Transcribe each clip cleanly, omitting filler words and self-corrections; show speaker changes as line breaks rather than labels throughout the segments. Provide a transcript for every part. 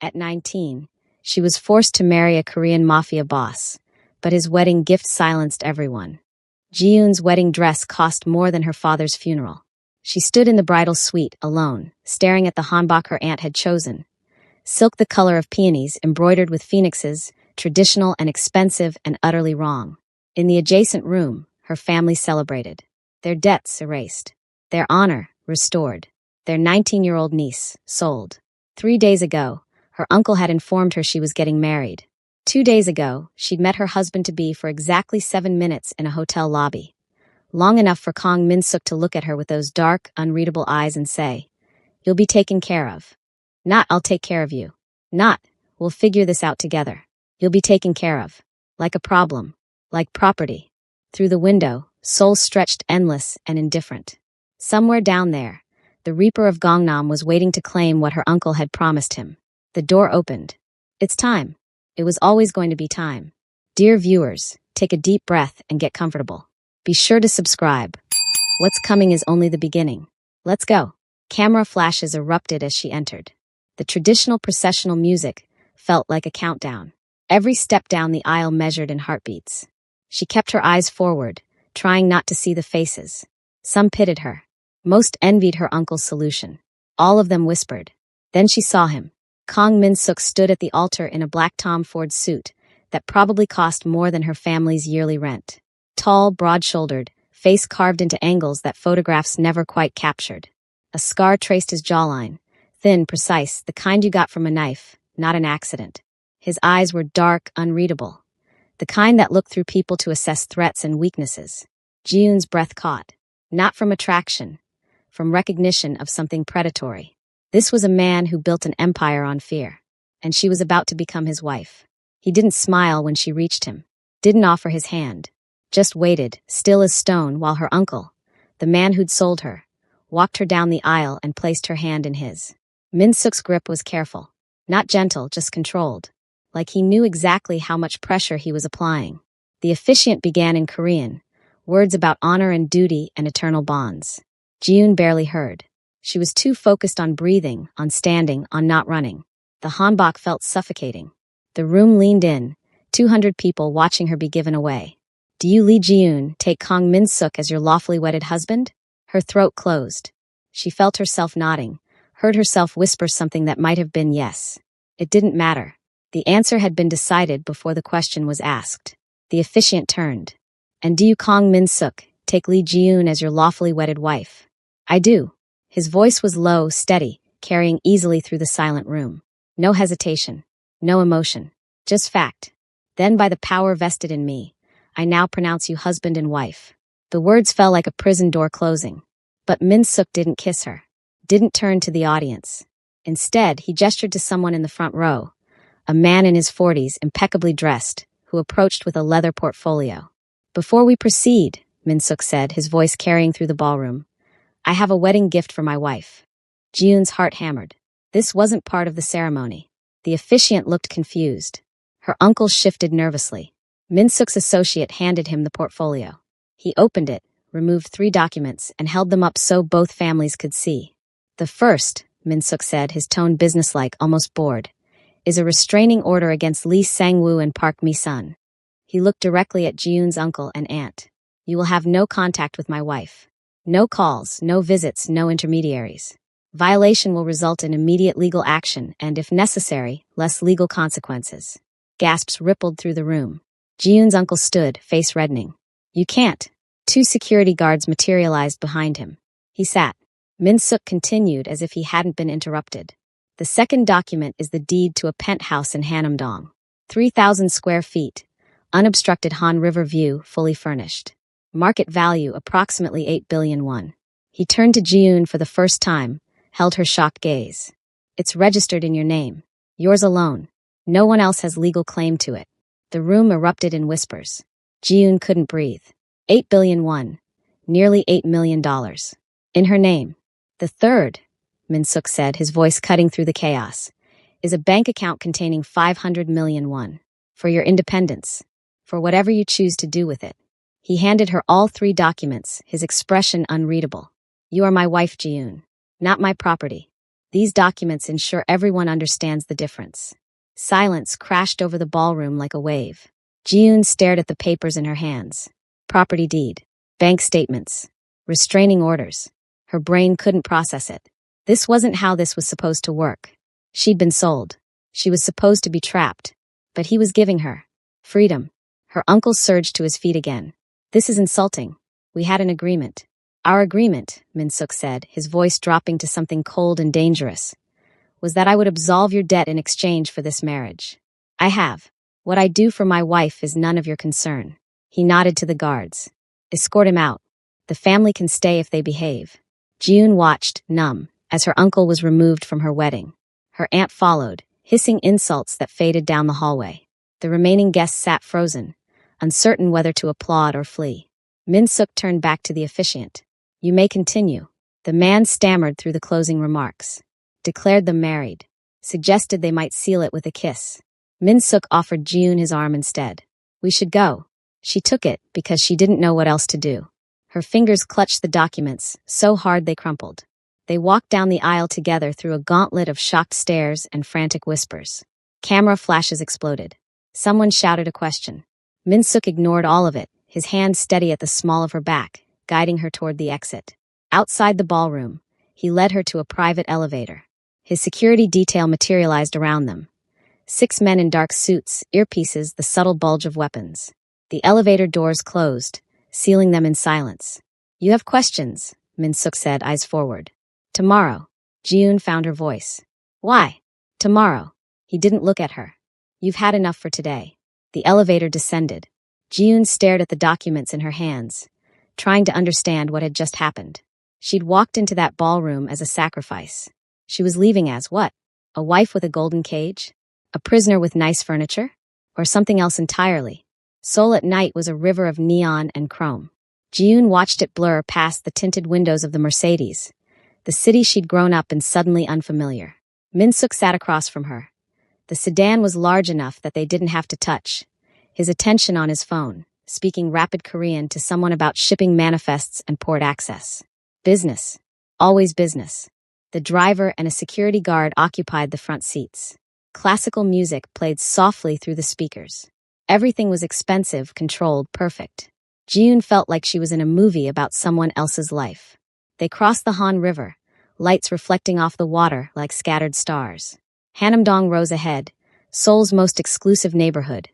At 19, she was forced to marry a Korean Mafia boss, but his wedding gift silenced everyone. Ji-yoon's wedding dress cost more than her father's funeral. She stood in the bridal suite, alone, staring at the hanbok her aunt had chosen. Silk the color of peonies, embroidered with phoenixes, traditional and expensive and utterly wrong. In the adjacent room, her family celebrated. Their debts erased. Their honor restored. Their 19-year-old niece sold. 3 days ago, her uncle had informed her she was getting married. 2 days ago, she'd met her husband-to-be for exactly 7 minutes in a hotel lobby. Long enough for Kang Min-suk to look at her with those dark, unreadable eyes and say, "You'll be taken care of." Not, "I'll take care of you." Not, "We'll figure this out together." You'll be taken care of. Like a problem. Like property. Through the window, Seoul stretched endless and indifferent. Somewhere down there, the Reaper of Gangnam was waiting to claim what her uncle had promised him. The door opened. It's time. It was always going to be time. Dear viewers, take a deep breath and get comfortable. Be sure to subscribe. What's coming is only the beginning. Let's go. Camera flashes erupted as she entered. The traditional processional music felt like a countdown. Every step down the aisle measured in heartbeats. She kept her eyes forward, trying not to see the faces. Some pitied her. Most envied her uncle's solution. All of them whispered. Then she saw him. Kang Min-suk stood at the altar in a black Tom Ford suit that probably cost more than her family's yearly rent. Tall, broad-shouldered, face carved into angles that photographs never quite captured. A scar traced his jawline, thin, precise, the kind you got from a knife, not an accident. His eyes were dark, unreadable, the kind that looked through people to assess threats and weaknesses. Ji-yoon's breath caught, not from attraction, from recognition of something predatory. This was a man who built an empire on fear, and she was about to become his wife. He didn't smile when she reached him, didn't offer his hand, just waited, still as stone, while her uncle, the man who'd sold her, walked her down the aisle and placed her hand in his. Min-suk's grip was careful, not gentle, just controlled, like he knew exactly how much pressure he was applying. The officiant began in Korean, words about honor and duty and eternal bonds. Ji-yoon barely heard. She was too focused on breathing, on standing, on not running. The hanbok felt suffocating. The room leaned in, 200 people watching her be given away. Do you, Lee Ji-yoon, take Kang Min-suk as your lawfully wedded husband? Her throat closed. She felt herself nodding, heard herself whisper something that might have been yes. It didn't matter. The answer had been decided before the question was asked. The officiant turned. And do you, Kang Min-suk, take Lee Ji-yoon as your lawfully wedded wife? I do. His voice was low, steady, carrying easily through the silent room. No hesitation. No emotion. Just fact. Then by the power vested in me, I now pronounce you husband and wife. The words fell like a prison door closing. But Min-suk didn't kiss her. Didn't turn to the audience. Instead, he gestured to someone in the front row. A man in his 40s, impeccably dressed, who approached with a leather portfolio. Before we proceed, Min-suk said, his voice carrying through the ballroom, I have a wedding gift for my wife. Ji-yoon's heart hammered. This wasn't part of the ceremony. The officiant looked confused. Her uncle shifted nervously. Min-suk's associate handed him the portfolio. He opened it, removed 3 documents, and held them up so both families could see. The first, Min-suk said, his tone businesslike, almost bored, is a restraining order against Lee Sang-woo and Park Mi-sun. He looked directly at Ji-yoon's uncle and aunt. You will have no contact with my wife. No calls, no visits, no intermediaries. Violation will result in immediate legal action and, if necessary, less legal consequences. Gasps rippled through the room. Ji-yoon's uncle stood, face reddening. You can't. 2 security guards materialized behind him. He sat. Min-suk continued as if he hadn't been interrupted. The second document is the deed to a penthouse in Hanamdong. 3,000 square feet. Unobstructed Han River view, fully furnished. Market value approximately 8 billion won. He turned to Ji-yoon for the first time, held her shocked gaze. It's registered in your name. Yours alone. No one else has legal claim to it. The room erupted in whispers. Ji-yoon couldn't breathe. 8 billion won. Nearly $8 million. In her name. The third, Min-suk said, his voice cutting through the chaos, is a bank account containing 500 million won. For your independence. For whatever you choose to do with it. He handed her all 3 documents, his expression unreadable. You are my wife, Ji-yoon. Not my property. These documents ensure everyone understands the difference. Silence crashed over the ballroom like a wave. Ji-yoon stared at the papers in her hands. Property deed, bank statements, restraining orders. Her brain couldn't process it. This wasn't how this was supposed to work. She'd been sold. She was supposed to be trapped. But he was giving her freedom. Her uncle surged to his feet again. This is insulting. We had an agreement. Our agreement, Min-suk said, his voice dropping to something cold and dangerous, was that I would absolve your debt in exchange for this marriage. I have. What I do for my wife is none of your concern. He nodded to the guards. Escort him out. The family can stay if they behave. Ji-yoon watched, numb, as her uncle was removed from her wedding. Her aunt followed, hissing insults that faded down the hallway. The remaining guests sat frozen, uncertain whether to applaud or flee. Min-suk turned back to the officiant. You may continue. The man stammered through the closing remarks. Declared them married. Suggested they might seal it with a kiss. Min-suk offered Ji-yoon his arm instead. We should go. She took it because she didn't know what else to do. Her fingers clutched the documents, so hard they crumpled. They walked down the aisle together through a gauntlet of shocked stares and frantic whispers. Camera flashes exploded. Someone shouted a question. Min-suk ignored all of it, his hand steady at the small of her back, guiding her toward the exit. Outside the ballroom, he led her to a private elevator. His security detail materialized around them. 6 men in dark suits, earpieces, the subtle bulge of weapons. The elevator doors closed, sealing them in silence. You have questions, Min-suk said, eyes forward. Tomorrow. Ji-yoon found her voice. Why? Tomorrow. He didn't look at her. You've had enough for today. The elevator descended. Ji-yoon stared at the documents in her hands, trying to understand what had just happened. She'd walked into that ballroom as a sacrifice. She was leaving as what? A wife with a golden cage? A prisoner with nice furniture? Or something else entirely? Seoul at night was a river of neon and chrome. Ji-yoon watched it blur past the tinted windows of the Mercedes, the city she'd grown up in suddenly unfamiliar. Min-suk sat across from her. The sedan was large enough that they didn't have to touch, his attention on his phone, speaking rapid Korean to someone about shipping manifests and port access. Business. Always business. The driver and a security guard occupied the front seats. Classical music played softly through the speakers. Everything was expensive, controlled, perfect. Ji-yoon felt like she was in a movie about someone else's life. They crossed the Han River, lights reflecting off the water like scattered stars. Hanamdong rose ahead, Seoul's most exclusive neighborhood,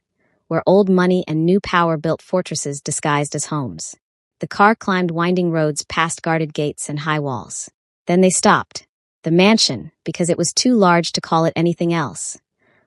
where old money and new power built fortresses disguised as homes. The car climbed winding roads past guarded gates and high walls. Then they stopped. The mansion, because it was too large to call it anything else,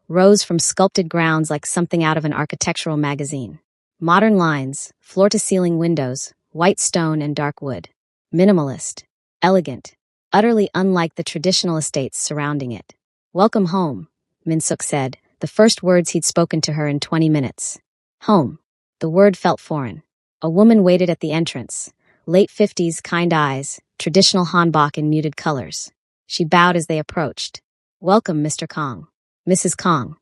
rose from sculpted grounds like something out of an architectural magazine. Modern lines, floor-to-ceiling windows, white stone and dark wood. Minimalist. Elegant. Utterly unlike the traditional estates surrounding it. Welcome home, Min-suk said, the first words he'd spoken to her in 20 minutes. Home. The word felt foreign. A woman waited at the entrance. Late 50s, kind eyes, traditional hanbok in muted colors. She bowed as they approached. Welcome, Mr. Kong. Mrs. Kong.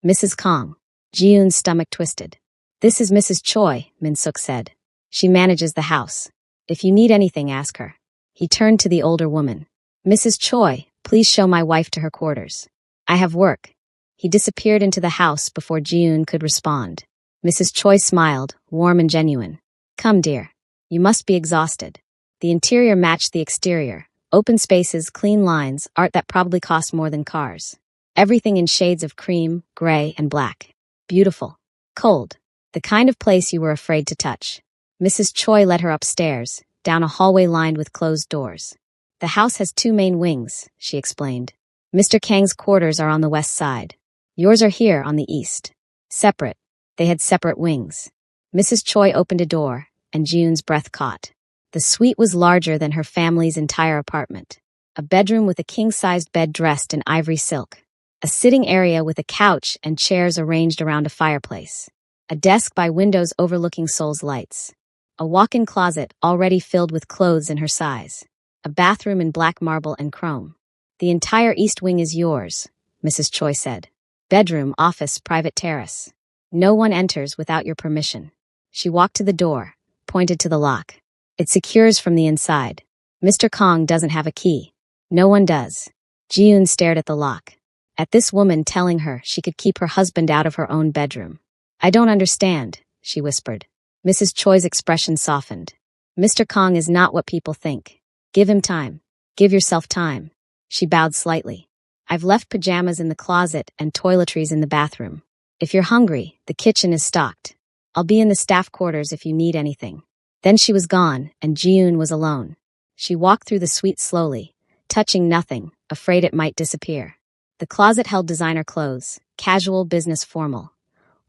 Mrs. Kong. Ji-yoon's stomach twisted. This is Mrs. Choi, Min-suk said. She manages the house. If you need anything, ask her. He turned to the older woman. Mrs. Choi, please show my wife to her quarters. I have work. He disappeared into the house before Ji-yoon could respond. Mrs. Choi smiled, warm and genuine. Come, dear. You must be exhausted. The interior matched the exterior. Open spaces, clean lines, art that probably cost more than cars. Everything in shades of cream, gray, and black. Beautiful. Cold. The kind of place you were afraid to touch. Mrs. Choi led her upstairs, down a hallway lined with closed doors. The house has 2 main wings, she explained. Mr. Kang's quarters are on the west side. Yours are here on the east. Separate. They had separate wings. Mrs. Choi opened a door, and Ji-yoon's breath caught. The suite was larger than her family's entire apartment. A bedroom with a king-sized bed dressed in ivory silk. A sitting area with a couch and chairs arranged around a fireplace. A desk by windows overlooking Seoul's lights. A walk-in closet already filled with clothes in her size. A bathroom in black marble and chrome. The entire east wing is yours, Mrs. Choi said. Bedroom, office, private terrace. No one enters without your permission. She walked to the door, pointed to the lock. It secures from the inside. Mr. Kong doesn't have a key. No one does. Ji-yoon stared at the lock. At this woman telling her she could keep her husband out of her own bedroom. I don't understand, she whispered. Mrs. Choi's expression softened. Mr. Kong is not what people think. Give him time. Give yourself time. She bowed slightly. I've left pajamas in the closet and toiletries in the bathroom. If you're hungry, the kitchen is stocked. I'll be in the staff quarters if you need anything. Then she was gone, and Ji-yoon was alone. She walked through the suite slowly, touching nothing, afraid it might disappear. The closet held designer clothes, casual, business, formal.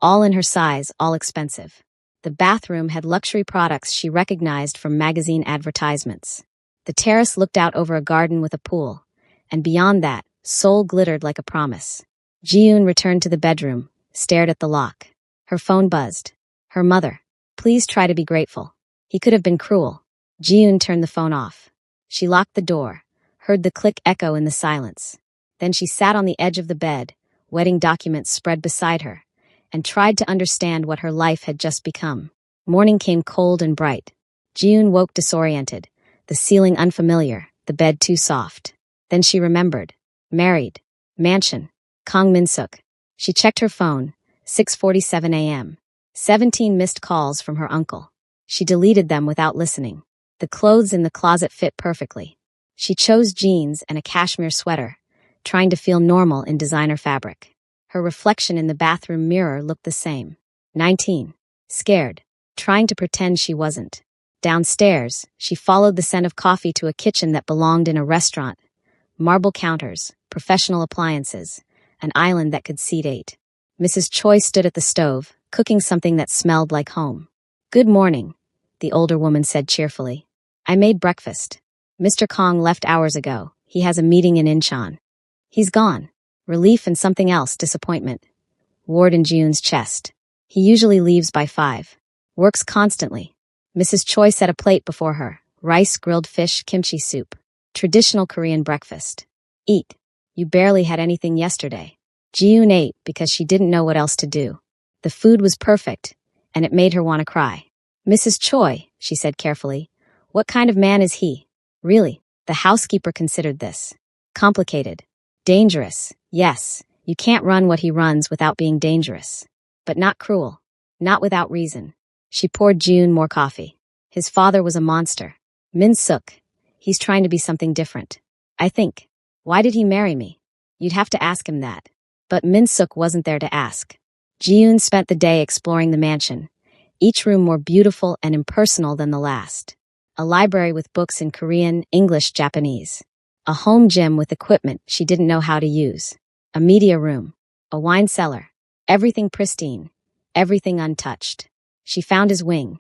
All in her size, all expensive. The bathroom had luxury products she recognized from magazine advertisements. The terrace looked out over a garden with a pool, and beyond that, Seoul glittered like a promise. Ji-yoon returned to the bedroom, stared at the lock. Her phone buzzed. Her mother. Please try to be grateful. He could have been cruel. Ji-yoon turned the phone off. She locked the door, heard the click echo in the silence. Then she sat on the edge of the bed, wedding documents spread beside her, and tried to understand what her life had just become. Morning came cold and bright. Ji-yoon woke disoriented, the ceiling unfamiliar, the bed too soft. Then she remembered. Married. Mansion. Kang Min-suk. She checked her phone. 6:47 a.m. 17 missed calls from her uncle. She deleted them without listening. The clothes in the closet fit perfectly. She chose jeans and a cashmere sweater, trying to feel normal in designer fabric. Her reflection in the bathroom mirror looked the same. 19. Scared. Trying to pretend she wasn't. Downstairs, she followed the scent of coffee to a kitchen that belonged in a restaurant. Marble counters, professional appliances, an island that could seat 8. Mrs. Choi stood at the stove, cooking something that smelled like home. Good morning, the older woman said cheerfully. I made breakfast. Mr. Kong left hours ago. He has a meeting in Incheon. He's gone. Relief and something else, disappointment. Ward in Ji-yoon's chest. He usually leaves by 5. Works constantly. Mrs. Choi set a plate before her. Rice, grilled fish, kimchi soup. Traditional Korean breakfast. Eat. You barely had anything yesterday. Ji-yoon ate because she didn't know what else to do. The food was perfect, and it made her want to cry. Mrs. Choi, she said carefully, what kind of man is he? Really, the housekeeper considered this. Complicated. Dangerous. Yes, you can't run what he runs without being dangerous. But not cruel. Not without reason. She poured Ji-yoon more coffee. His father was a monster. Min-suk. He's trying to be something different. I think. Why did he marry me? You'd have to ask him that. But Min-suk wasn't there to ask. Ji-yoon spent the day exploring the mansion, each room more beautiful and impersonal than the last. A library with books in Korean, English, Japanese. A home gym with equipment she didn't know how to use. A media room. A wine cellar. Everything pristine. Everything untouched. She found his wing.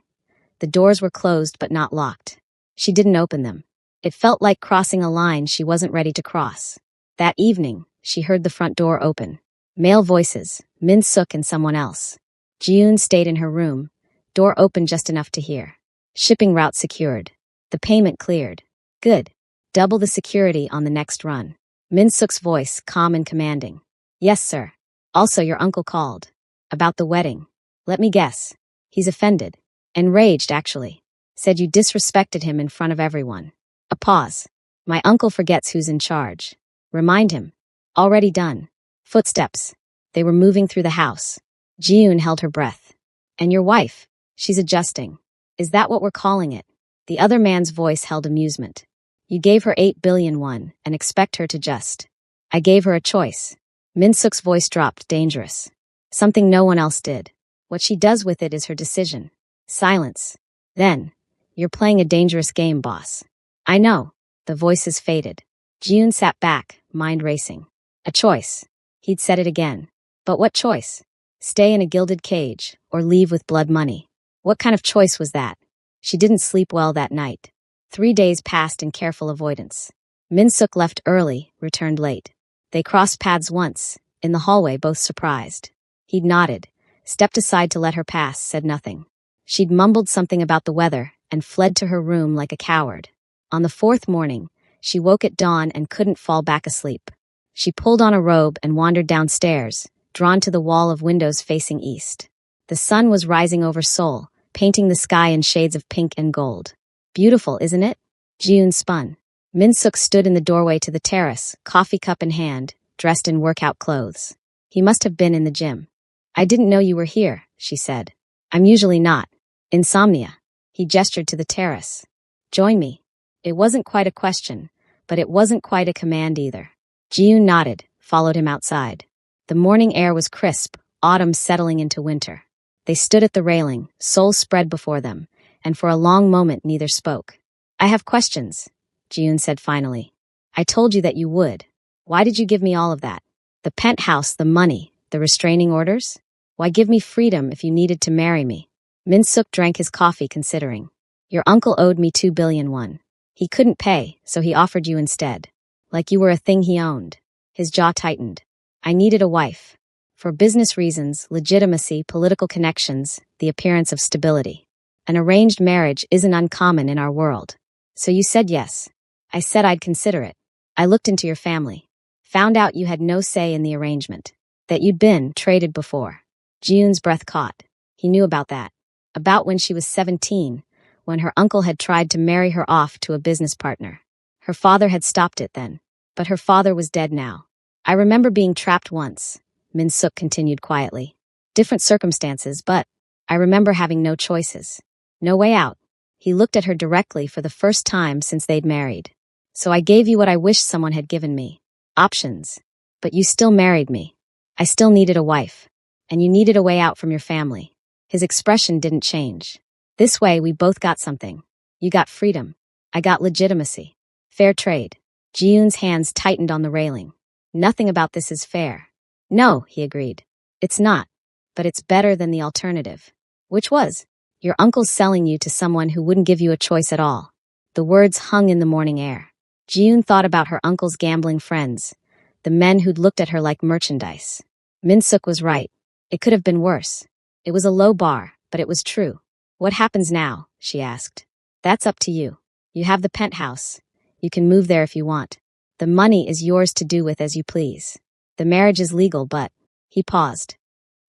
The doors were closed but not locked. She didn't open them. It felt like crossing a line she wasn't ready to cross. That evening, she heard the front door open. Male voices, Min-suk and someone else. Ji-yoon stayed in her room. Door opened just enough to hear. Shipping route secured. The payment cleared. Good. Double the security on the next run. Min-suk's voice, calm and commanding. Yes, sir. Also, your uncle called. About the wedding. Let me guess. He's offended. Enraged, actually. Said you disrespected him in front of everyone. A pause. My uncle forgets who's in charge. Remind him. Already done. Footsteps. They were moving through the house. Ji-yoon held her breath. And your wife? She's adjusting. Is that what we're calling it? The other man's voice held amusement. You gave her 8 billion won and expect her to just. I gave her a choice. Min-suk's voice dropped, dangerous. Something no one else did. What she does with it is her decision. Silence. Then, you're playing a dangerous game, boss. I know. The voices faded. Ji-yoon sat back, mind racing. A choice. He'd said it again. But what choice? Stay in a gilded cage, or leave with blood money. What kind of choice was that? She didn't sleep well that night. 3 days passed in careful avoidance. Min-suk left early, returned late. They crossed paths once, in the hallway, both surprised. He'd nodded, stepped aside to let her pass, said nothing. She'd mumbled something about the weather and fled to her room like a coward. On the 4th morning, she woke at dawn and couldn't fall back asleep. She pulled on a robe and wandered downstairs, drawn to the wall of windows facing east. The sun was rising over Seoul, painting the sky in shades of pink and gold. Beautiful, isn't it? Ji-yoon spun. Min-suk stood in the doorway to the terrace, coffee cup in hand, dressed in workout clothes. He must have been in the gym. I didn't know you were here, she said. I'm usually not. Insomnia. He gestured to the terrace. Join me. It wasn't quite a question, but it wasn't quite a command either. Ji-yoon nodded, followed him outside. The morning air was crisp, autumn settling into winter. They stood at the railing, souls spread before them, and for a long moment neither spoke. I have questions, Ji-yoon said finally. I told you that you would. Why did you give me all of that? The penthouse, the money, the restraining orders? Why give me freedom if you needed to marry me? Min-suk drank his coffee considering. Your uncle owed me 2 billion won. He couldn't pay, so he offered you instead. Like you were a thing he owned. His jaw tightened. I needed a wife. For business reasons, legitimacy, political connections, the appearance of stability. An arranged marriage isn't uncommon in our world. So you said yes. I said I'd consider it. I looked into your family. Found out you had no say in the arrangement. That you'd been traded before. Ji-yoon's breath caught. He knew about that. About when she was 17, when her uncle had tried to marry her off to a business partner. Her father had stopped it then. But her father was dead now. I remember being trapped once, Min-suk continued quietly. Different circumstances, but I remember having no choices. No way out. He looked at her directly for the first time since they'd married. So I gave you what I wished someone had given me. Options. But you still married me. I still needed a wife. And you needed a way out from your family. His expression didn't change. This way we both got something. You got freedom. I got legitimacy. Fair trade. Ji-yoon's hands tightened on the railing. Nothing about this is fair. No, he agreed. It's not. But it's better than the alternative. Which was? Your uncle's selling you to someone who wouldn't give you a choice at all. The words hung in the morning air. Ji-yoon thought about her uncle's gambling friends, the men who'd looked at her like merchandise. Min-suk was right. It could have been worse. It was a low bar, but it was true. What happens now? She asked. That's up to you. You have the penthouse. You can move there if you want. The money is yours to do with as you please. The marriage is legal, but... He paused.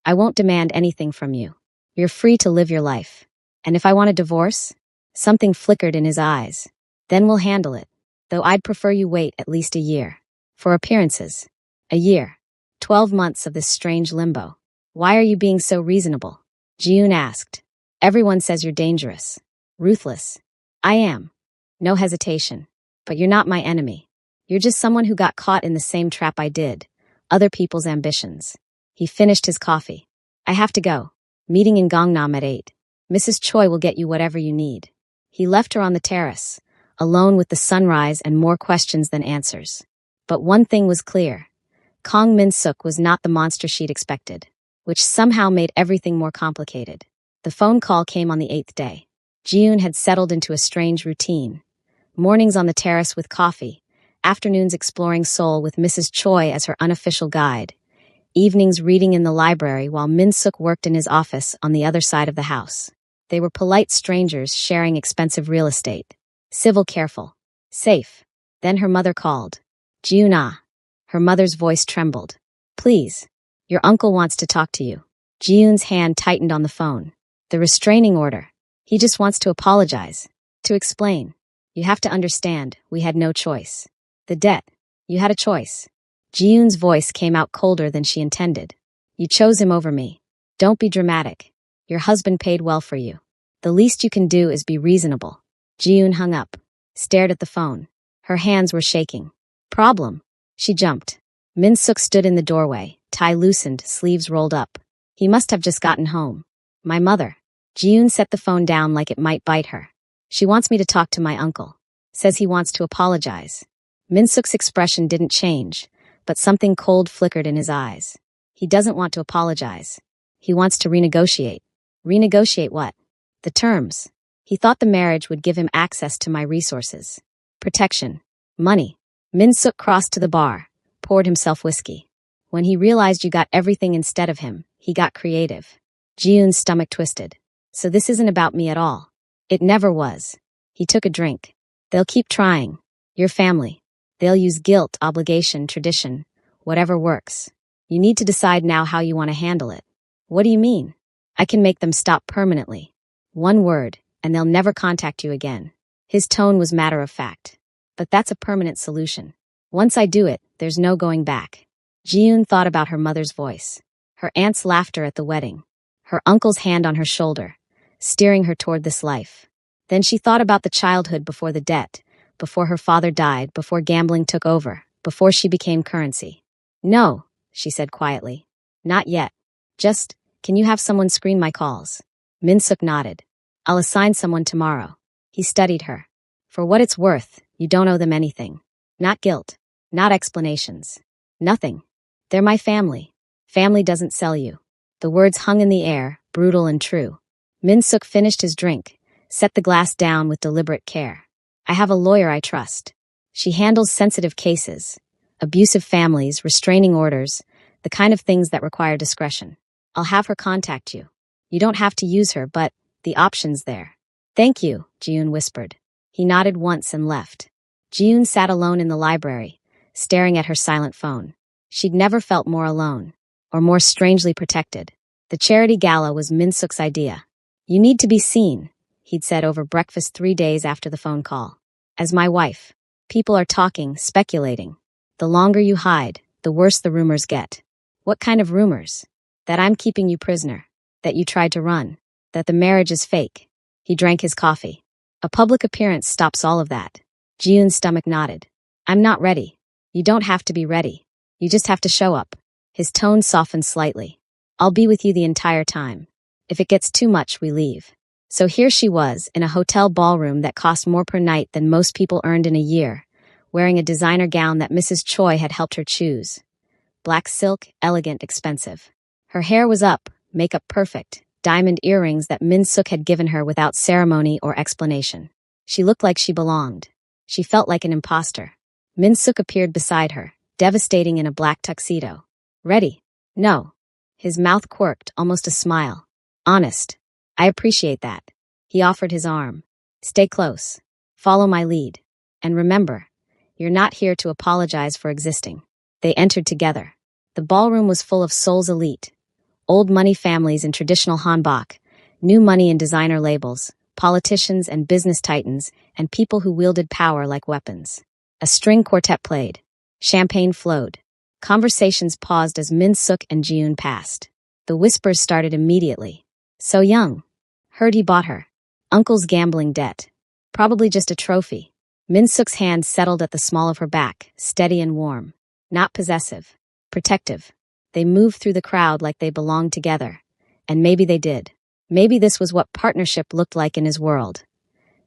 I won't demand anything from you. You're free to live your life. And if I want a divorce? Something flickered in his eyes. Then we'll handle it. Though I'd prefer you wait at least a year. For appearances. A year. 12 months of this strange limbo. Why are you being so reasonable? Ji-yoon asked. Everyone says you're dangerous. Ruthless. I am. No hesitation. But you're not my enemy. You're just someone who got caught in the same trap I did. Other people's ambitions. He finished his coffee. I have to go. Meeting in Gangnam at 8. Mrs. Choi will get you whatever you need. He left her on the terrace, alone with the sunrise and more questions than answers. But one thing was clear. Kang Min-suk was not the monster she'd expected, which somehow made everything more complicated. The phone call came on the 8th day. Ji-yoon had settled into a strange routine. Mornings on the terrace with coffee, afternoons exploring Seoul with Mrs. Choi as her unofficial guide, evenings reading in the library while Min-suk worked in his office on the other side of the house. They were polite strangers sharing expensive real estate. Civil, careful. Safe. Then her mother called. Ji-yoon. Her mother's voice trembled. Please. Your uncle wants to talk to you. Ji-yoon's hand tightened on the phone. The restraining order. He just wants to apologize. To explain. You have to understand, we had no choice. The debt. You had a choice. Ji-yoon's voice came out colder than she intended. You chose him over me. Don't be dramatic. Your husband paid well for you. The least you can do is be reasonable. Ji-yoon hung up. Stared at the phone. Her hands were shaking. Problem. She jumped. Min-suk stood in the doorway, tie loosened, sleeves rolled up. He must have just gotten home. My mother. Ji-yoon set the phone down like it might bite her. She wants me to talk to my uncle. Says he wants to apologize. Min-suk's expression didn't change, but something cold flickered in his eyes. He doesn't want to apologize. He wants to renegotiate. Renegotiate what? The terms. He thought the marriage would give him access to my resources. Protection. Money. Min-suk crossed to the bar, poured himself whiskey. When he realized you got everything instead of him, he got creative. Ji-yoon's stomach twisted. So this isn't about me at all. It never was. He took a drink. They'll keep trying. Your family. They'll use guilt, obligation, tradition, whatever works. You need to decide now how you want to handle it. What do you mean? I can make them stop permanently. One word, and they'll never contact you again. His tone was matter of fact. But that's a permanent solution. Once I do it, there's no going back. Ji-yoon thought about her mother's voice, her aunt's laughter at the wedding, her uncle's hand on her shoulder, steering her toward this life. Then she thought about the childhood before the debt, before her father died, before gambling took over, before she became currency. No, she said quietly. Not yet. Just, can you have someone screen my calls? Min-suk nodded. I'll assign someone tomorrow. He studied her. For what it's worth, you don't owe them anything. Not guilt. Not explanations. Nothing. They're my family. Family doesn't sell you. The words hung in the air, brutal and true. Min-suk finished his drink, set the glass down with deliberate care. I have a lawyer I trust. She handles sensitive cases, abusive families, restraining orders, the kind of things that require discretion. I'll have her contact you. You don't have to use her, but the option's there. Thank you, Ji-yoon whispered. He nodded once and left. Ji-yoon sat alone in the library, staring at her silent phone. She'd never felt more alone, or more strangely protected. The charity gala was Min-suk's idea. You need to be seen, he'd said over breakfast 3 days after the phone call. As my wife. People are talking, speculating. The longer you hide, the worse the rumors get. What kind of rumors? That I'm keeping you prisoner. That you tried to run. That the marriage is fake. He drank his coffee. A public appearance stops all of that. Ji-yoon's stomach nodded. I'm not ready. You don't have to be ready. You just have to show up. His tone softened slightly. I'll be with you the entire time. If it gets too much, we leave. So here she was, in a hotel ballroom that cost more per night than most people earned in a year, wearing a designer gown that Mrs. Choi had helped her choose. Black silk, elegant, expensive. Her hair was up, makeup perfect, diamond earrings that Min-suk had given her without ceremony or explanation. She looked like she belonged. She felt like an imposter. Min-suk appeared beside her, devastating in a black tuxedo. Ready? No. His mouth quirked, almost a smile. Honest. I appreciate that. He offered his arm. Stay close. Follow my lead. And remember, you're not here to apologize for existing. They entered together. The ballroom was full of Seoul's elite. Old money families in traditional hanbok, new money in designer labels, politicians and business titans, and people who wielded power like weapons. A string quartet played. Champagne flowed. Conversations paused as Min-suk and Ji-yoon passed. The whispers started immediately. So young. Heard he bought her. Uncle's gambling debt. Probably just a trophy. Min-suk's hand settled at the small of her back, steady and warm. Not possessive. Protective. They moved through the crowd like they belonged together. And maybe they did. Maybe this was what partnership looked like in his world.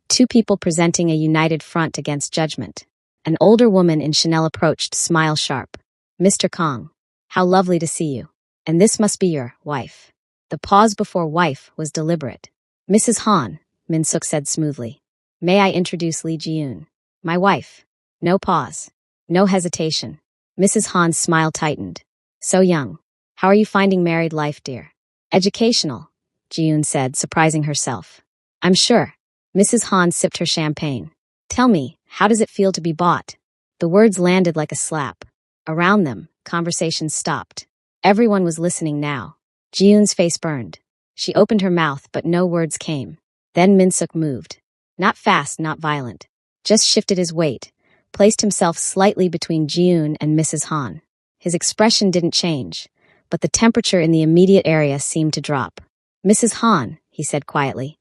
Two people presenting a united front against judgment. An older woman in Chanel approached, smile sharp. Mr. Kong. How lovely to see you. And this must be your wife. The pause before wife was deliberate. Mrs. Han, Min-suk said smoothly. May I introduce Lee Ji-yoon? My wife. No pause. No hesitation. Mrs. Han's smile tightened. So young. How are you finding married life, dear? Educational, Ji-yoon said, surprising herself. I'm sure. Mrs. Han sipped her champagne. Tell me, how does it feel to be bought? The words landed like a slap. Around them, conversation stopped. Everyone was listening now. Ji-yoon's face burned. She opened her mouth, but no words came. Then Min-suk moved. Not fast, not violent. Just shifted his weight, placed himself slightly between Ji-yoon and Mrs. Han. His expression didn't change, but the temperature in the immediate area seemed to drop. Mrs. Han, he said quietly,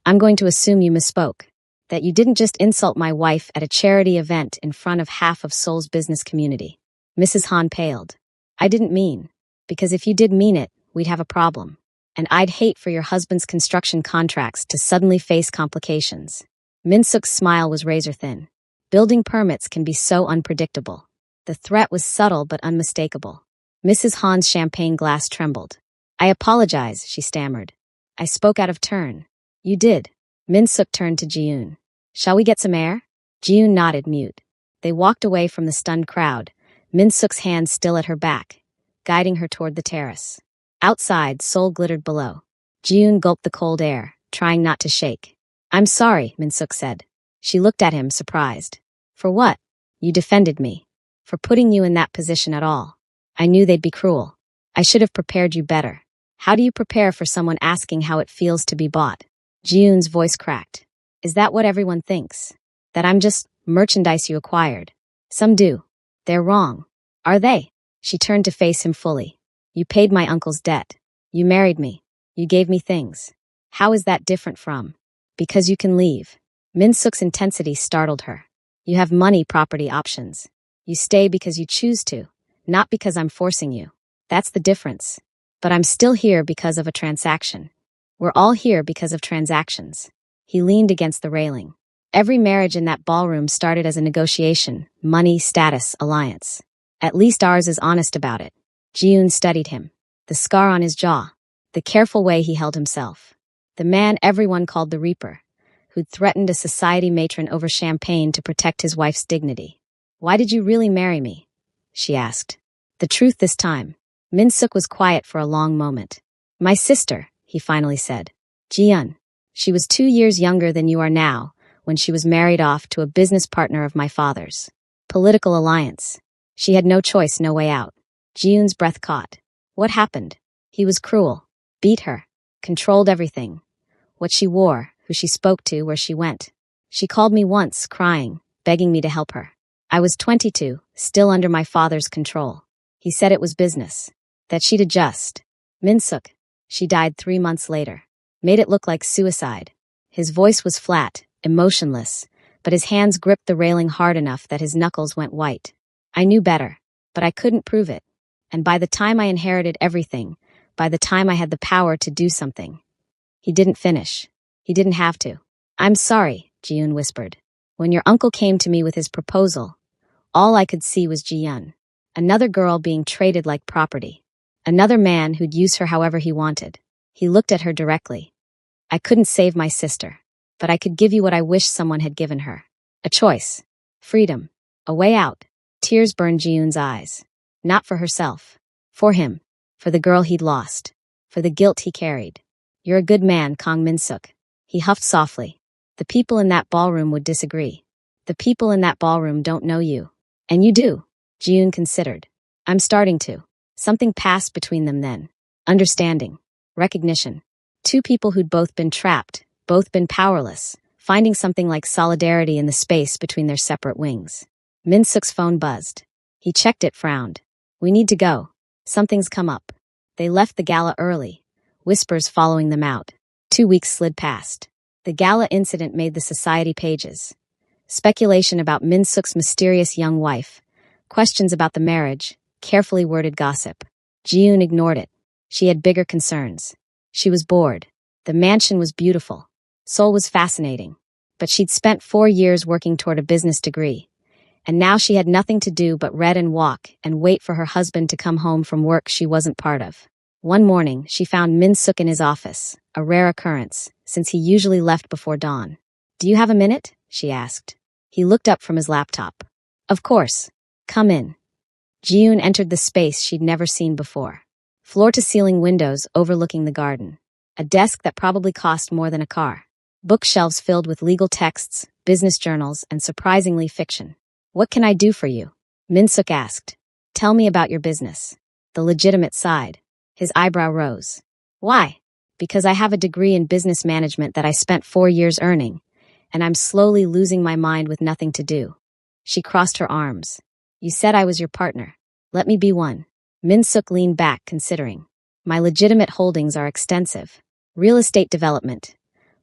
I'm going to assume you misspoke. That you didn't just insult my wife at a charity event in front of half of Seoul's business community. Mrs. Han paled. I didn't mean. Because if you did mean it, we'd have a problem. And I'd hate for your husband's construction contracts to suddenly face complications. Min-suk's smile was razor thin. Building permits can be so unpredictable. The threat was subtle but unmistakable. Mrs. Han's champagne glass trembled. I apologize, she stammered. I spoke out of turn. You did. Min-suk turned to Ji-yoon. Shall we get some air? Ji-yoon nodded, mute. They walked away from the stunned crowd, Min-suk's hand still at her back, guiding her toward the terrace. Outside, Seoul glittered below. Ji-yoon gulped the cold air, trying not to shake. I'm sorry, Min-suk said. She looked at him, surprised. For what? You defended me. For putting you in that position at all. I knew they'd be cruel. I should have prepared you better. How do you prepare for someone asking how it feels to be bought? Ji-yoon's voice cracked. Is that what everyone thinks? That I'm just merchandise you acquired. Some do. They're wrong. Are they? She turned to face him fully. You paid my uncle's debt. You married me. You gave me things. How is that different from? Because you can leave. Min Suk's intensity startled her. You have money property options. You stay because you choose to, not because I'm forcing you. That's the difference. But I'm still here because of a transaction. We're all here because of transactions. He leaned against the railing. Every marriage in that ballroom started as a negotiation, money, status, alliance. At least ours is honest about it. Ji-yoon studied him. The scar on his jaw. The careful way he held himself. The man everyone called the Reaper, who'd threatened a society matron over champagne to protect his wife's dignity. Why did you really marry me? She asked. The truth this time. Min Suk was quiet for a long moment. My sister, he finally said. Ji-yoon. She was 2 years younger than you are now, when she was married off to a business partner of my father's. Political alliance. She had no choice, no way out. Ji-yoon's breath caught. What happened? He was cruel. Beat her. Controlled everything. What she wore, who she spoke to, where she went. She called me once, crying, begging me to help her. I was 22, still under my father's control. He said it was business. That she'd adjust. Min Suk. She died 3 months later. Made it look like suicide. His voice was flat, emotionless, but his hands gripped the railing hard enough that his knuckles went white. I knew better, but I couldn't prove it. And by the time I inherited everything, by the time I had the power to do something. He didn't finish. He didn't have to. I'm sorry, Ji-yoon whispered. When your uncle came to me with his proposal, all I could see was Ji-yoon. Another girl being traded like property. Another man who'd use her however he wanted. He looked at her directly. I couldn't save my sister, but I could give you what I wish someone had given her. A choice. Freedom. A way out. Tears burned Ji-yoon's eyes. Not for herself. For him. For the girl he'd lost. For the guilt he carried. You're a good man, Kang Min Suk. He huffed softly. The people in that ballroom would disagree. The people in that ballroom don't know you. And you do. Ji-yoon considered. I'm starting to. Something passed between them then. Understanding. Recognition. 2 people who'd both been trapped, both been powerless, finding something like solidarity in the space between their separate wings. Min Suk's phone buzzed. He checked it, frowned. We need to go. Something's come up. They left the gala early, whispers following them out. 2 weeks slid past. The gala incident made the society pages. Speculation about Min Suk's mysterious young wife, questions about the marriage, carefully worded gossip. Ji-yoon ignored it. She had bigger concerns. She was bored. The mansion was beautiful. Seoul was fascinating. But she'd spent 4 years working toward a business degree. And now she had nothing to do but read and walk and wait for her husband to come home from work she wasn't part of. One morning, she found Min Suk in his office, a rare occurrence, since he usually left before dawn. Do you have a minute? She asked. He looked up from his laptop. Of course. Come in. Ji-yoon entered the space she'd never seen before. Floor-to-ceiling windows overlooking the garden. A desk that probably cost more than a car. Bookshelves filled with legal texts, business journals, and surprisingly fiction. What can I do for you? Min Suk asked. Tell me about your business. The legitimate side. His eyebrow rose. Why? Because I have a degree in business management that I spent 4 years earning, and I'm slowly losing my mind with nothing to do. She crossed her arms. You said I was your partner. Let me be one. Min Suk leaned back, considering. My legitimate holdings are extensive. Real estate development.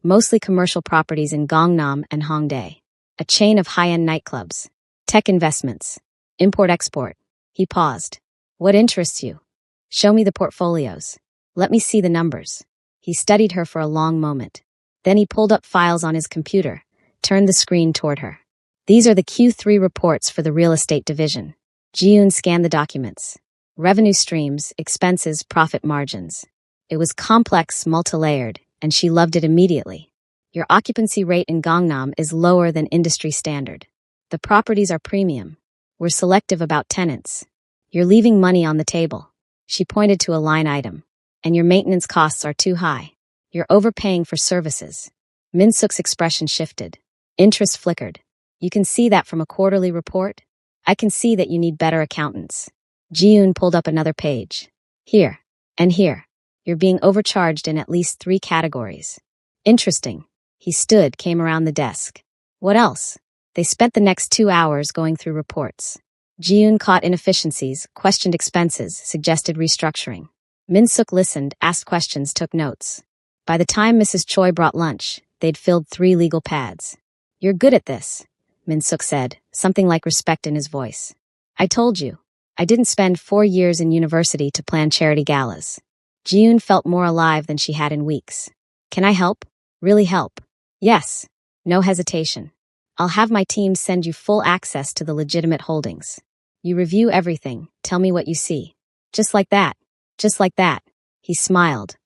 Mostly commercial properties in Gangnam and Hongdae. A chain of high-end nightclubs. Tech investments. Import-export. He paused. What interests you? Show me the portfolios. Let me see the numbers. He studied her for a long moment. Then he pulled up files on his computer, turned the screen toward her. These are the Q3 reports for the real estate division. Ji-yoon scanned the documents. Revenue streams, expenses, profit margins. It was complex, multi-layered, and she loved it immediately. Your occupancy rate in Gangnam is lower than industry standard. The properties are premium. We're selective about tenants. You're leaving money on the table. She pointed to a line item. And your maintenance costs are too high. You're overpaying for services. Min Suk's expression shifted. Interest flickered. You can see that from a quarterly report? I can see that you need better accountants. Ji-yoon pulled up another page. Here. And here. You're being overcharged in at least 3 categories. Interesting. He stood, came around the desk. What else? They spent the next 2 hours going through reports. Ji-yoon caught inefficiencies, questioned expenses, suggested restructuring. Min-suk listened, asked questions, took notes. By the time Mrs. Choi brought lunch, they'd filled 3 legal pads. "You're good at this," Min-suk said, something like respect in his voice. "I told you. I didn't spend 4 years in university to plan charity galas." Ji-yoon felt more alive than she had in weeks. "Can I help? Really help?" "Yes." No hesitation. "I'll have my team send you full access to the legitimate holdings. You review everything, tell me what you see." "Just like that. Just like that." He smiled.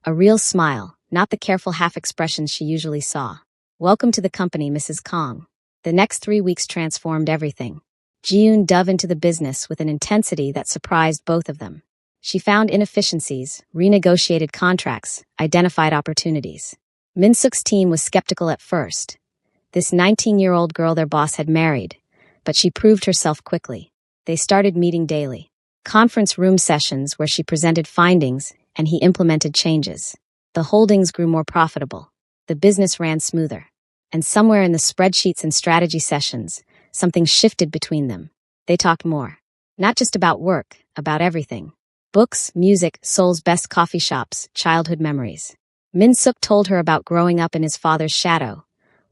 A real smile, not the careful half-expressions she usually saw. "Welcome to the company, Mrs. Kong." The next 3 weeks transformed everything. Ji-yoon dove into the business with an intensity that surprised both of them. She found inefficiencies, renegotiated contracts, identified opportunities. Min-suk's team was skeptical at first. This 19-year-old girl their boss had married, but she proved herself quickly. They started meeting daily. Conference room sessions where she presented findings and he implemented changes. The holdings grew more profitable. The business ran smoother. And somewhere in the spreadsheets and strategy sessions, something shifted between them. They talked more. Not just about work, about everything. Books, music, Seoul's best coffee shops, childhood memories. Min-suk told her about growing up in his father's shadow,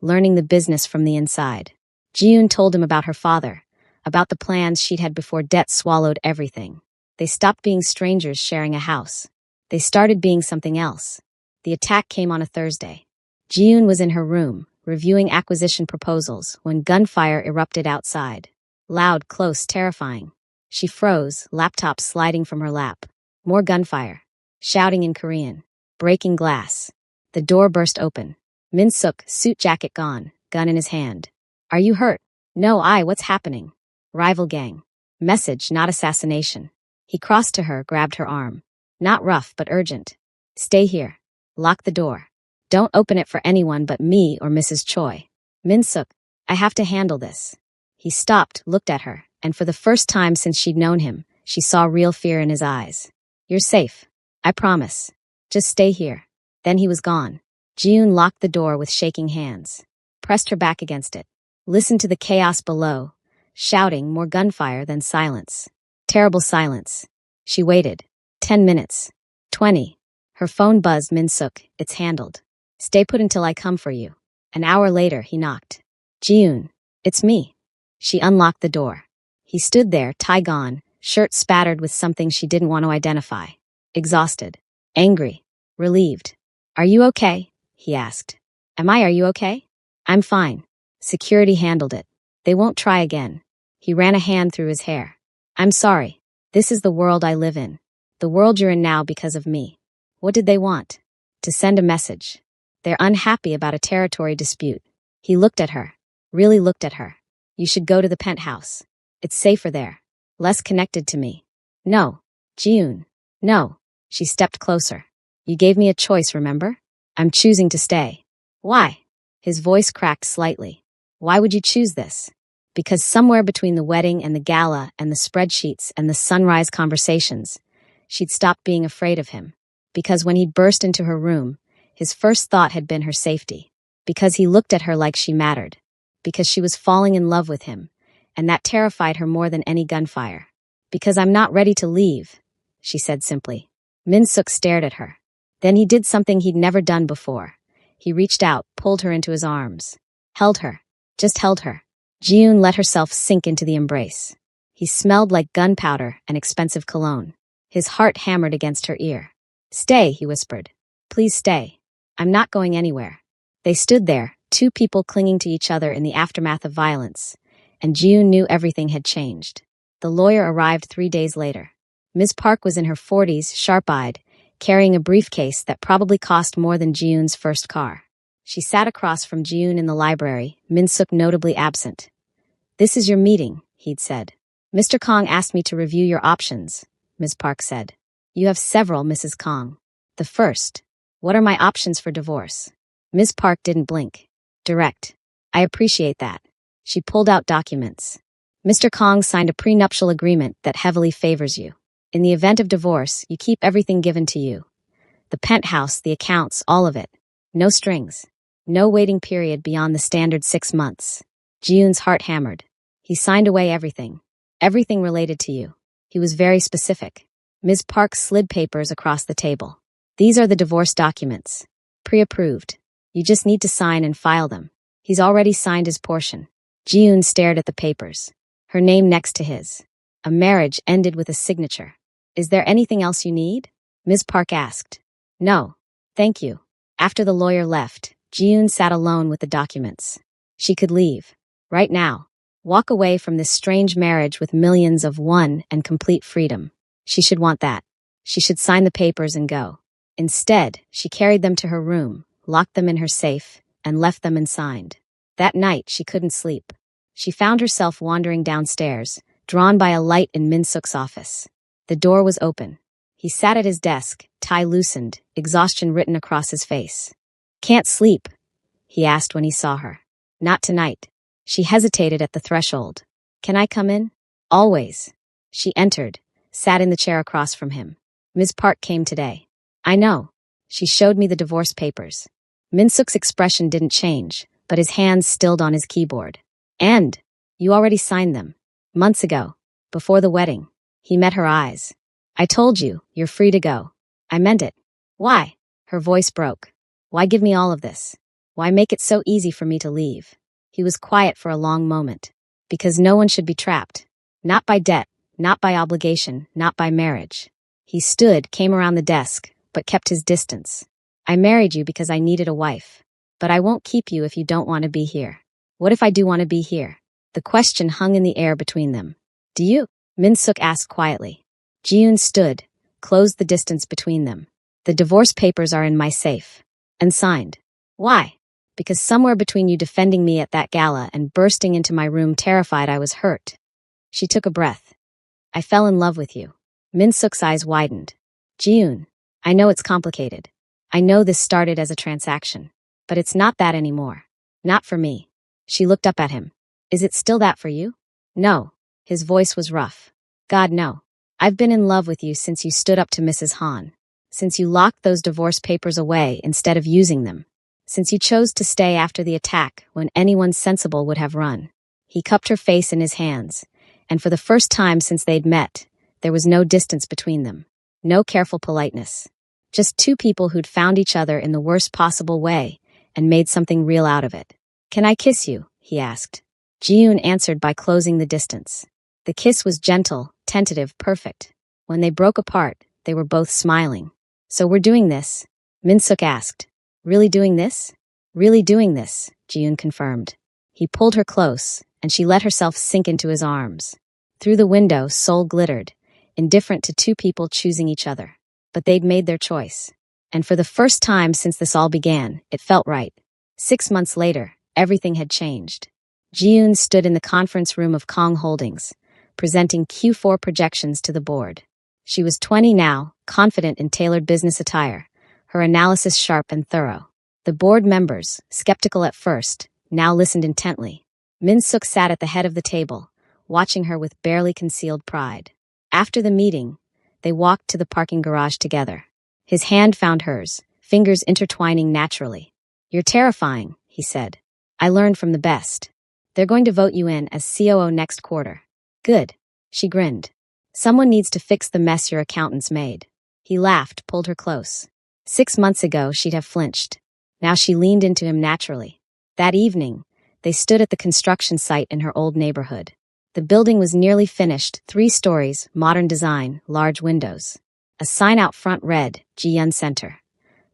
learning the business from the inside. Ji-yoon told him about her father, about the plans she'd had before debt swallowed everything. They stopped being strangers sharing a house. They started being something else. The attack came on a Thursday. Ji-yoon was in her room, reviewing acquisition proposals, when gunfire erupted outside. Loud, close, terrifying. She froze, laptop sliding from her lap. More gunfire. Shouting in Korean. Breaking glass. The door burst open. Min-suk, suit jacket gone, gun in his hand. "Are you hurt?" "No, what's happening?" "Rival gang. Message, not assassination." He crossed to her, grabbed her arm. "Not rough, but urgent. Stay here. Lock the door. Don't open it for anyone but me or Mrs. Choi." "Min-suk, I have to handle this." He stopped, looked at her, and for the first time since she'd known him, she saw real fear in his eyes. "You're safe. I promise. Just stay here." Then he was gone. Ji-yoon locked the door with shaking hands. Pressed her back against it. Listened to the chaos below. Shouting, more gunfire, then silence. Terrible silence. She waited. 10 minutes. 20. Her phone buzzed. "Min-suk, it's handled. Stay put until I come for you." An hour later, he knocked. "Ji-yoon, it's me." She unlocked the door. He stood there, tie gone, shirt spattered with something she didn't want to identify. Exhausted. Angry. Relieved. "Are you okay?" he asked. Are you okay?" "I'm fine. Security handled it. They won't try again." He ran a hand through his hair. "I'm sorry. This is the world I live in. The world you're in now because of me." What did they want? To send a message. They're unhappy about a territory dispute. He looked at her. Really looked at her. "You should go to the penthouse. It's safer there. Less connected to me." "No. Ji-yoon. No." She stepped closer. "You gave me a choice, remember? I'm choosing to stay." "Why?" His voice cracked slightly. "Why would you choose this?" Because somewhere between the wedding and the gala and the spreadsheets and the sunrise conversations, she'd stopped being afraid of him. Because when he'd burst into her room, his first thought had been her safety. Because he looked at her like she mattered. Because she was falling in love with him, and that terrified her more than any gunfire. "Because I'm not ready to leave," she said simply. Min-suk stared at her. Then he did something he'd never done before. He reached out, pulled her into his arms. Held her. Just held her. Ji-yoon let herself sink into the embrace. He smelled like gunpowder and expensive cologne. His heart hammered against her ear. "Stay," he whispered. "Please stay. I'm not going anywhere." They stood there, 2 people clinging to each other in the aftermath of violence, and Ji-yoon knew everything had changed. The lawyer arrived 3 days later. Ms. Park was in her 40s, sharp-eyed, carrying a briefcase that probably cost more than Ji-yoon's first car. She sat across from Ji-yoon in the library, Min-suk notably absent. "This is your meeting," he'd said. "Mr. Kong asked me to review your options," Ms. Park said. "You have several, Mrs. Kong. The first, what are my options for divorce?" Ms. Park didn't blink. Direct. "I appreciate that." She pulled out documents. "Mr. Kong signed a prenuptial agreement that heavily favors you. In the event of divorce, you keep everything given to you. The penthouse, the accounts, all of it. No strings. No waiting period beyond the standard 6 months. Ji-yoon's heart hammered. He signed away everything. Everything related to you. He was very specific. Ms. Park slid papers across the table. These are the divorce documents. Pre-approved. You just need to sign and file them. He's already signed his portion. Ji-yoon stared at the papers. Her name next to his. A marriage ended with a signature. Is there anything else you need? Ms. Park asked. No. Thank you. After the lawyer left, Ji-yoon sat alone with the documents. She could leave. Right now. Walk away from this strange marriage with millions of won and complete freedom. She should want that. She should sign the papers and go. Instead, she carried them to her room, locked them in her safe, and left them unsigned. That night, she couldn't sleep. She found herself wandering downstairs, drawn by a light in Min-suk's office. The door was open. He sat at his desk, tie loosened, exhaustion written across his face. Can't sleep? He asked when he saw her. Not tonight. She hesitated at the threshold. Can I come in? Always. She entered, sat in the chair across from him. Ms. Park came today. I know. She showed me the divorce papers. Min-suk's expression didn't change, but his hands stilled on his keyboard. And you already signed them. Months ago. Before the wedding. He met her eyes. I told you, you're free to go. I meant it. Why? Her voice broke. Why give me all of this? Why make it so easy for me to leave? He was quiet for a long moment. Because no one should be trapped. Not by debt, not by obligation, not by marriage. He stood, came around the desk, but kept his distance. I married you because I needed a wife. But I won't keep you if you don't want to be here. What if I do want to be here? The question hung in the air between them. Do you? Min-suk asked quietly. Ji-yoon stood, closed the distance between them. The divorce papers are in my safe. And signed. Why? Because somewhere between you defending me at that gala and bursting into my room terrified I was hurt. She took a breath. I fell in love with you. Min-suk's eyes widened. Ji-yoon, I know it's complicated. I know this started as a transaction. But it's not that anymore. Not for me. She looked up at him. Is it still that for you? No. His voice was rough. God, no. I've been in love with you since you stood up to Mrs. Han. Since you locked those divorce papers away instead of using them. Since you chose to stay after the attack when anyone sensible would have run. He cupped her face in his hands, and for the first time since they'd met, there was no distance between them. No careful politeness. Just two people who'd found each other in the worst possible way and made something real out of it. Can I kiss you? He asked. Ji-yoon answered by closing the distance. The kiss was gentle, tentative, perfect. When they broke apart, they were both smiling. So we're doing this? Min-suk asked. Really doing this? Really doing this, Ji-yoon confirmed. He pulled her close, and she let herself sink into his arms. Through the window, Seoul glittered, indifferent to two people choosing each other. But they'd made their choice. And for the first time since this all began, it felt right. 6 months later, everything had changed. Ji-yoon stood in the conference room of Kong Holdings, presenting Q4 projections to the board. She was 20 now, confident in tailored business attire, her analysis sharp and thorough. The board members, skeptical at first, now listened intently. Min-suk sat at the head of the table, watching her with barely concealed pride. After the meeting, they walked to the parking garage together. His hand found hers, fingers intertwining naturally. You're terrifying, he said. I learned from the best. They're going to vote you in as COO next quarter. Good. She grinned. Someone needs to fix the mess your accountants made. He laughed, pulled her close. 6 months ago, she'd have flinched. Now she leaned into him naturally. That evening, they stood at the construction site in her old neighborhood. The building was nearly finished, 3 stories, modern design, large windows. A sign out front read, Ji-yoon Center.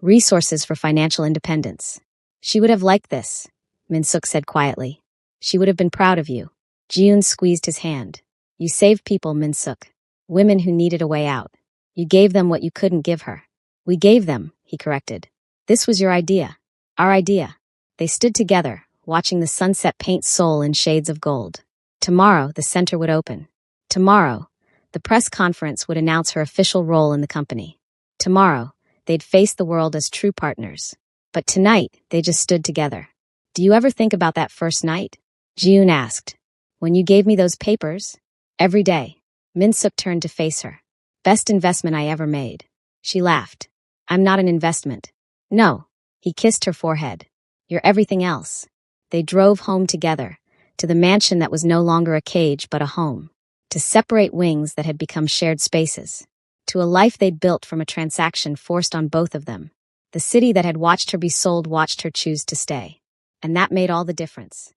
Resources for financial independence. She would have liked this, Min-suk said quietly. She would have been proud of you. Ji-yoon squeezed his hand. You saved people, Min-suk. Women who needed a way out. You gave them what you couldn't give her. We gave them, he corrected. This was your idea. Our idea. They stood together, watching the sunset paint Seoul in shades of gold. Tomorrow, the center would open. Tomorrow, the press conference would announce her official role in the company. Tomorrow, they'd face the world as true partners. But tonight, they just stood together. Do you ever think about that first night? Ji-yoon asked. When you gave me those papers? Every day. Min-suk turned to face her. Best investment I ever made. She laughed. I'm not an investment. No. He kissed her forehead. You're everything else. They drove home together, to the mansion that was no longer a cage but a home, to separate wings that had become shared spaces, to a life they'd built from a transaction forced on both of them. The city that had watched her be sold watched her choose to stay. And that made all the difference.